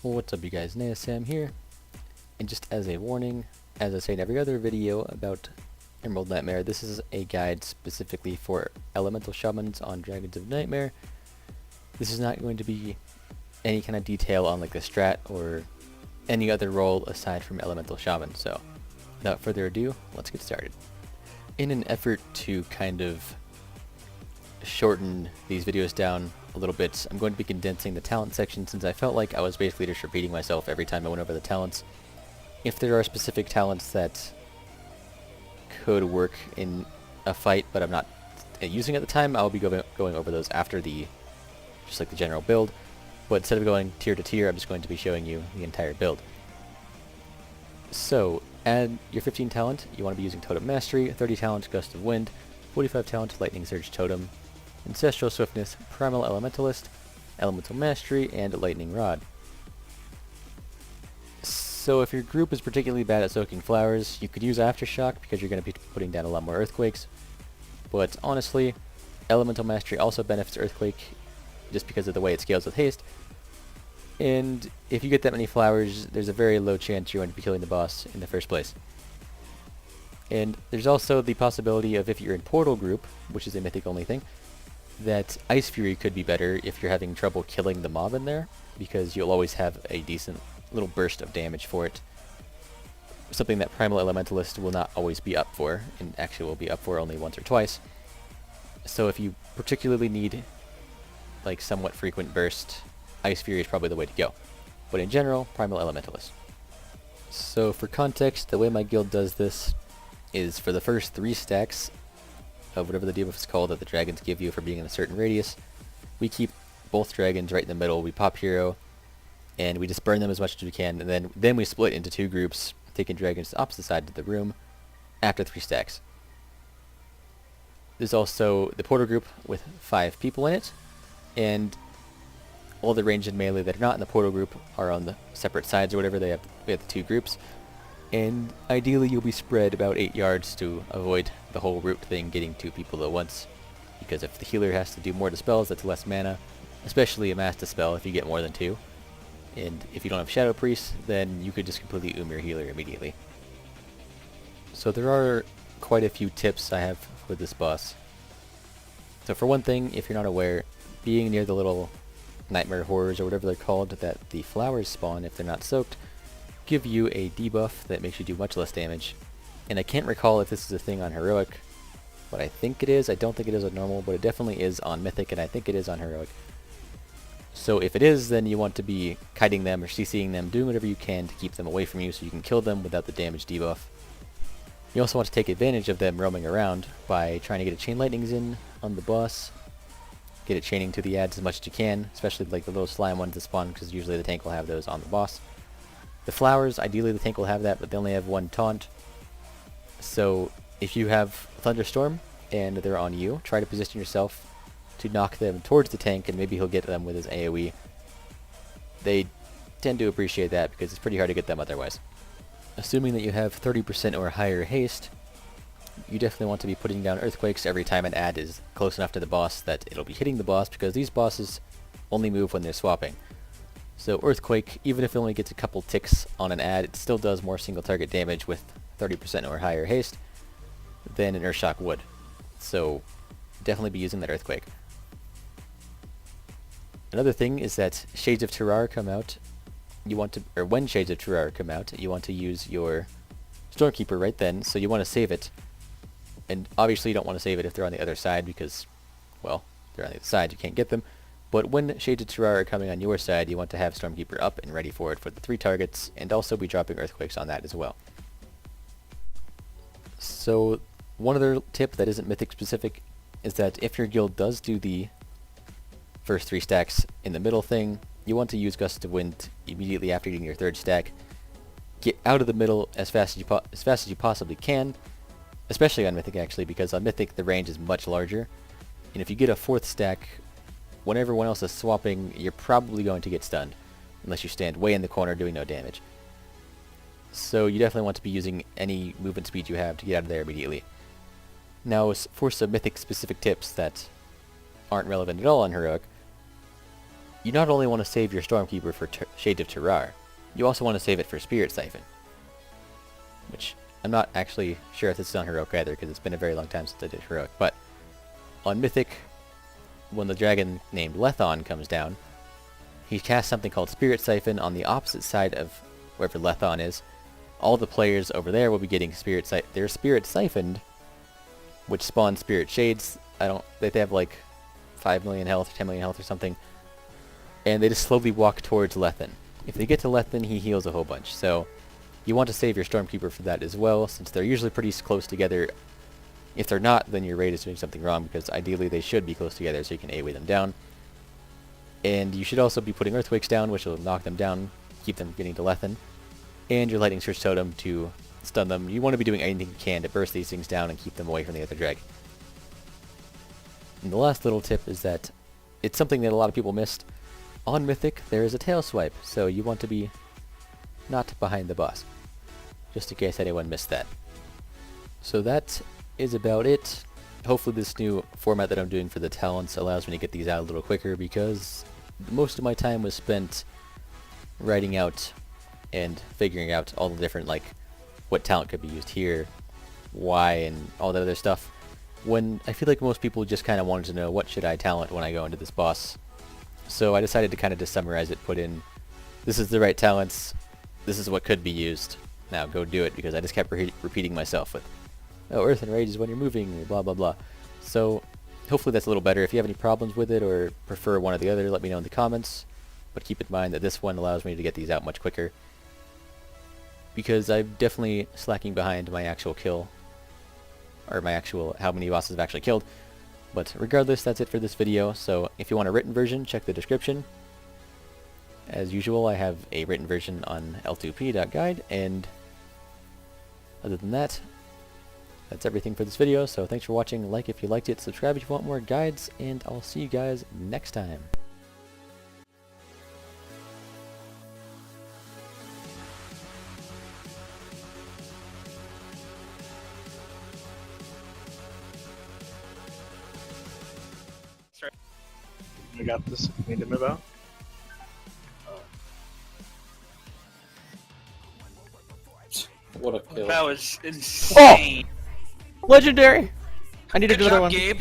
What's up you guys, Naesam here, and just as a warning, as I say in every other video about Emerald Nightmare, this is a guide specifically for elemental shamans on Dragons of Nightmare. This is not going to be any kind of detail on like the strat or any other role aside from elemental shaman, so without further ado, let's get started. In an effort to kind of shorten these videos down a little bit, I'm going to be condensing the talent section since I felt like I was basically just repeating myself every time I went over the talents. If there are specific talents that could work in a fight but I'm not using at the time, I'll be going over those after just like the general build. But instead of going tier to tier, I'm just going to be showing you the entire build. So, add your 15 talent, you want to be using Totem Mastery, 30 talent Gust of Wind, 45 talent Lightning Surge Totem, Ancestral Swiftness, Primal Elementalist, Elemental Mastery, and Lightning Rod. So if your group is particularly bad at soaking flowers, you could use Aftershock because you're going to be putting down a lot more Earthquakes. But honestly, Elemental Mastery also benefits Earthquake just because of the way it scales with haste. And if you get that many flowers, there's a very low chance you're going to be killing the boss in the first place. And there's also the possibility of, if you're in Portal group, which is a mythic only thing, that Ice Fury could be better if you're having trouble killing the mob in there, because you'll always have a decent little burst of damage for it. Something that Primal Elementalist will not always be up for, and actually will be up for only once or twice. So if you particularly need like somewhat frequent burst, Ice Fury is probably the way to go. But in general, Primal Elementalist. So for context, the way my guild does this is for the first 3 stacks of whatever the debuff is called that the dragons give you for being in a certain radius, we keep both dragons right in the middle, we pop hero, and we just burn them as much as we can, and then we split into 2 groups, taking dragons to the opposite side of the room after 3 stacks. There's also the Portal group with 5 people in it, and all the ranged and melee that are not in the Portal group are on the separate sides or whatever. We have the 2 groups. And ideally you'll be spread about 8 yards to avoid the whole root thing getting 2 people at once. Because if the healer has to do more dispels, that's less mana. Especially a mass dispel if you get more than 2. And if you don't have Shadow Priest, then you could just completely your healer immediately. So there are quite a few tips I have for this boss. So for one thing, if you're not aware, being near the little nightmare horrors or whatever they're called that the flowers spawn if they're not soaked, give you a debuff that makes you do much less damage. And I can't recall if this is a thing on Heroic, but I think it is. I don't think it is on Normal, but it definitely is on Mythic, and I think it is on Heroic. So if it is, then you want to be kiting them or CCing them, doing whatever you can to keep them away from you so you can kill them without the damage debuff. You also want to take advantage of them roaming around by trying to get a Chain Lightnings in on the boss. Get it chaining to the ads as much as you can, especially like the little slime ones that spawn, because usually the tank will have those on the boss. The flowers, ideally the tank will have that, but they only have 1 taunt. So if you have Thunderstorm and they're on you, try to position yourself to knock them towards the tank, and maybe he'll get them with his AoE. They tend to appreciate that because it's pretty hard to get them otherwise. Assuming that you have 30% or higher haste, you definitely want to be putting down Earthquakes every time an ad is close enough to the boss that it'll be hitting the boss, because these bosses only move when they're swapping. So Earthquake, even if it only gets a couple ticks on an ad, it still does more single target damage with 30% or higher haste than an Earthshock would. So definitely be using that Earthquake. Another thing is that Shades of Terrar come out, when Shades of Terrar come out, you want to use your Stormkeeper right then, so you want to save it. And obviously you don't want to save it if they're on the other side because, well, they're on the other side, you can't get them. But when Shades of Terrar are coming on your side, you want to have Stormkeeper up and ready for it for the 3 targets, and also be dropping Earthquakes on that as well. So one other tip that isn't mythic specific is that if your guild does do the first 3 stacks in the middle thing, you want to use Gust of Wind immediately after getting your 3rd stack. Get out of the middle as fast as you possibly can, especially on Mythic actually, because on Mythic the range is much larger, and if you get a 4th stack, when everyone else is swapping, you're probably going to get stunned, unless you stand way in the corner doing no damage. So you definitely want to be using any movement speed you have to get out of there immediately. Now for some Mythic specific tips that aren't relevant at all on Heroic, you not only want to save your Stormkeeper for Shades of Terrar, you also want to save it for Spirit Siphon. Which, I'm not actually sure if this is on Heroic either, because it's been a very long time since I did Heroic, but on Mythic, when the dragon named Lethon comes down, he casts something called Spirit Siphon on the opposite side of wherever Lethon is. All the players over there will be getting their Spirit Siphoned, which spawns Spirit Shades. They have like 5 million health, 10 million health or something, and they just slowly walk towards Lethan. If they get to Lethan, he heals a whole bunch, so you want to save your Stormkeeper for that as well, since they're usually pretty close together. If they're not, then your raid is doing something wrong, because ideally they should be close together so you can AoE them down. And you should also be putting Earthquakes down, which will knock them down, keep them getting to Lethan, and your Lightning Surge Totem to stun them. You want to be doing anything you can to burst these things down and keep them away from the other dragon. And the last little tip is that it's something that a lot of people missed. On Mythic, there is a tail swipe, so you want to be not behind the boss, just in case anyone missed that. So that is about it. Hopefully this new format that I'm doing for the talents allows me to get these out a little quicker, because most of my time was spent writing out and figuring out all the different, like, what talent could be used here, why, and all that other stuff, when I feel like most people just kind of wanted to know what should I talent when I go into this boss. So I decided to kind of just summarize it, put in, this is the right talents, this is what could be used, now go do it, because I just kept repeating myself with, oh, Earth and Rage is when you're moving, blah blah blah. So hopefully that's a little better. If you have any problems with it or prefer one or the other, let me know in the comments. But keep in mind that this one allows me to get these out much quicker, because I'm definitely slacking behind my actual kill, or my actual how many bosses I've actually killed. But regardless, that's it for this video. So if you want a written version, check the description. As usual, I have a written version on l2p.guide, and other than that, that's everything for this video. So thanks for watching, like if you liked it, subscribe if you want more guides, and I'll see you guys next time. I got this. Need to move out. What a kill. That was insane. Legendary! I need Good another job, one. Gabe.